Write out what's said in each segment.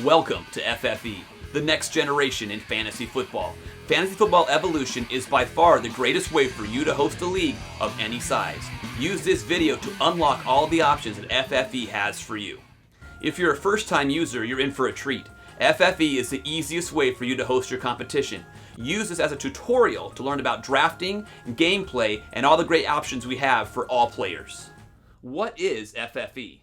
Welcome to FFE, the next generation in fantasy football. Fantasy Football Evolution is by far the greatest way for you to host a league of any size. Use this video to unlock all the options that FFE has for you. If you're a first-time user, you're in for a treat. FFE is the easiest way for you to host your competition. Use this as a tutorial to learn about drafting, gameplay, and all the great options we have for all players. What is FFE?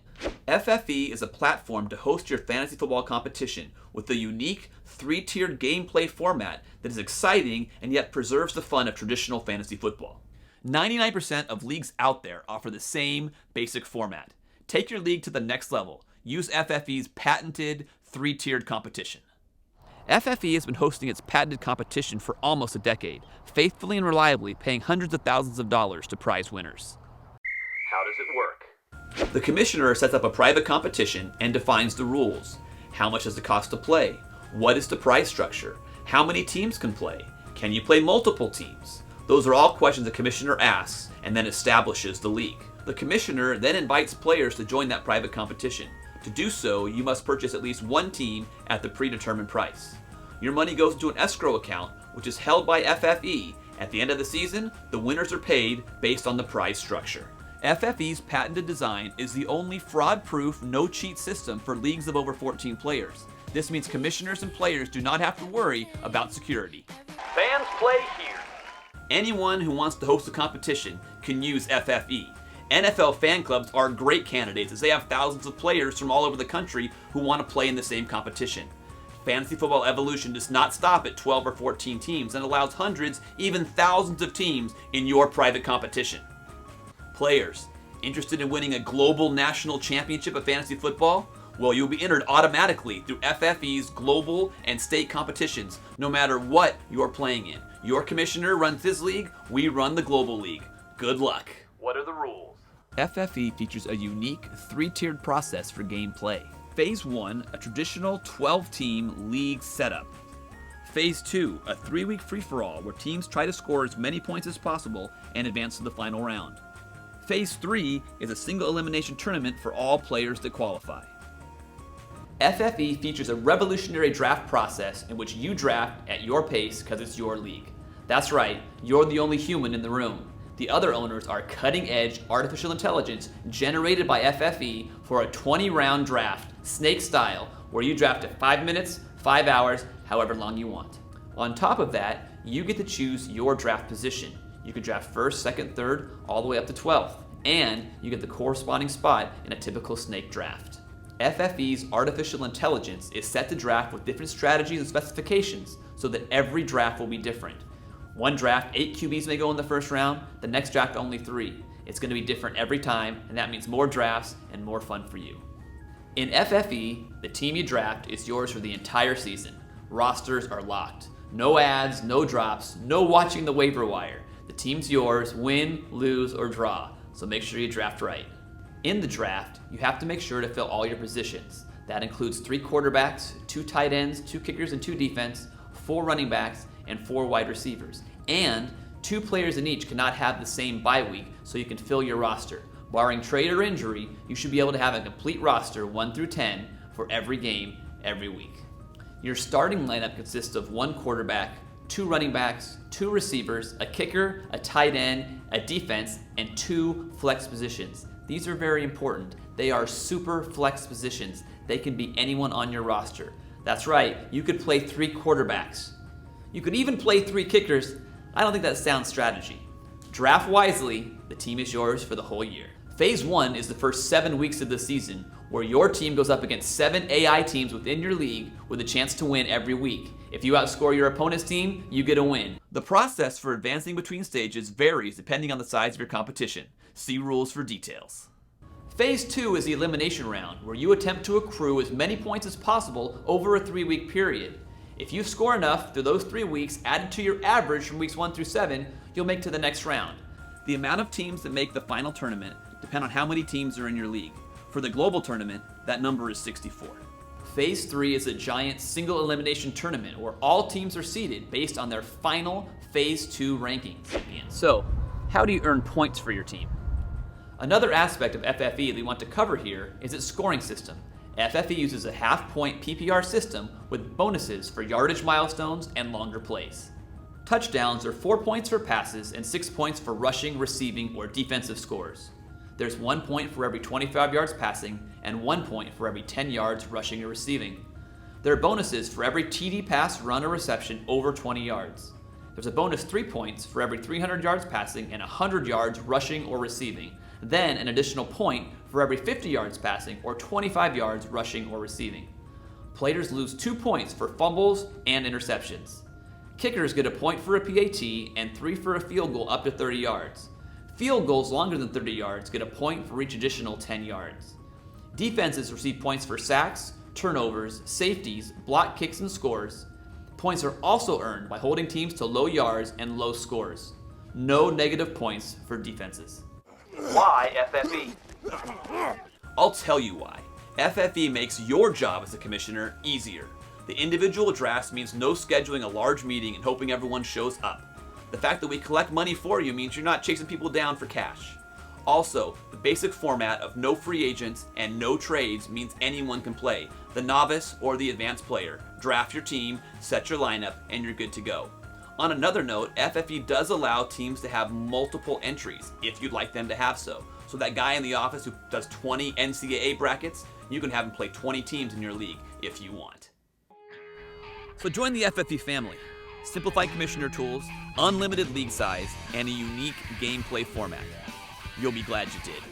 FFE is a platform to host your fantasy football competition with a unique three-tiered gameplay format that is exciting and yet preserves the fun of traditional fantasy football. 99% of leagues out there offer the same basic format. Take your league to the next level. Use FFE's patented three-tiered competition. FFE has been hosting its patented competition for almost a decade, faithfully and reliably paying hundreds of thousands of dollars to prize winners. How does it work? The commissioner sets up a private competition and defines the rules. How much does it cost to play? What is the prize structure? How many teams can play? Can you play multiple teams? Those are all questions the commissioner asks and then establishes the league. The commissioner then invites players to join that private competition. To do so, you must purchase at least one team at the predetermined price. Your money goes into an escrow account, which is held by FFE. At the end of the season, the winners are paid based on the prize structure. FFE's patented design is the only fraud-proof, no-cheat system for leagues of over 14 players. This means commissioners and players do not have to worry about security. Fans play here. Anyone who wants to host a competition can use FFE. NFL fan clubs are great candidates as they have thousands of players from all over the country who want to play in the same competition. Fantasy Football Evolution does not stop at 12 or 14 teams and allows hundreds, even thousands of teams in your private competition. Players interested in winning a global national championship of fantasy football? Well, you'll be entered automatically through FFE's global and state competitions, no matter what you're playing in. Your commissioner runs his league, we run the global league. Good luck. What are the rules? FFE features a unique three-tiered process for gameplay. Phase 1, a traditional 12-team league setup. Phase 2, a 3-week free-for-all where teams try to score as many points as possible and advance to the final round. Phase 3 is a single elimination tournament for all players that qualify. FFE features a revolutionary draft process in which you draft at your pace because it's your league. That's right, you're the only human in the room. The other owners are cutting-edge artificial intelligence generated by FFE for a 20-round draft, snake style, where you draft at 5 minutes, 5 hours, however long you want. On top of that, you get to choose your draft position. You can draft first, second, third, all the way up to 12th, and you get the corresponding spot in a typical snake draft. FFE's artificial intelligence is set to draft with different strategies and specifications so that every draft will be different. One draft, 8 QBs may go in the first round, the next draft only 3. It's going to be different every time, and that means more drafts and more fun for you. In FFE, the team you draft is yours for the entire season. Rosters are locked. No ads, no drops, no watching the waiver wire. The team's yours, win, lose, or draw, so make sure you draft right. In the draft, you have to make sure to fill all your positions. That includes 3 quarterbacks, 2 tight ends, 2 kickers, and 2 defense, 4 running backs, and 4 wide receivers. And 2 players in each cannot have the same bye week, so you can fill your roster. Barring trade or injury, you should be able to have a complete roster 1 through 10 for every game, every week. Your starting lineup consists of 1 quarterback, 2 running backs, 2 receivers, a kicker, a tight end, a defense, and 2 flex positions. These are very important. They are super flex positions. They can be anyone on your roster. That's right, you could play 3 quarterbacks. You could even play 3 kickers. I don't think that's sound strategy. Draft wisely, the team is yours for the whole year. Phase 1 is the first 7 weeks of the season, where your team goes up against 7 AI teams within your league with a chance to win every week. If you outscore your opponent's team, you get a win. The process for advancing between stages varies depending on the size of your competition. See rules for details. Phase 2 is the elimination round, where you attempt to accrue as many points as possible over a 3-week period. If you score enough through those 3 weeks added to your average from weeks 1 through 7, you'll make to the next round. The amount of teams that make the final tournament depend on how many teams are in your league. For the global tournament, that number is 64. Phase 3 is a giant single elimination tournament where all teams are seeded based on their final Phase 2 rankings. So, how do you earn points for your team? Another aspect of FFE that we want to cover here is its scoring system. FFE uses a half-point PPR system with bonuses for yardage milestones and longer plays. Touchdowns are 4 points for passes and 6 points for rushing, receiving, or defensive scores. There's 1 point for every 25 yards passing and 1 point for every 10 yards rushing or receiving. There are bonuses for every TD pass, run, or reception over 20 yards. There's a bonus 3 points for every 300 yards passing and 100 yards rushing or receiving. Then an additional point for every 50 yards passing or 25 yards rushing or receiving. Players lose 2 points for fumbles and interceptions. Kickers get a point for a PAT and 3 for a field goal up to 30 yards. Field goals longer than 30 yards get a point for each additional 10 yards. Defenses receive points for sacks, turnovers, safeties, block kicks, and scores. Points are also earned by holding teams to low yards and low scores. No negative points for defenses. Why FFE? I'll tell you why. FFE makes your job as a commissioner easier. The individual drafts means no scheduling a large meeting and hoping everyone shows up. The fact that we collect money for you means you're not chasing people down for cash. Also, the basic format of no free agents and no trades means anyone can play, the novice or the advanced player. Draft your team, set your lineup, and you're good to go. On another note, FFE does allow teams to have multiple entries if you'd like them to have so. So that guy in the office who does 20 NCAA brackets, you can have him play 20 teams in your league if you want. So join the FFE family. Simplified commissioner tools, unlimited league size, and a unique gameplay format. You'll be glad you did.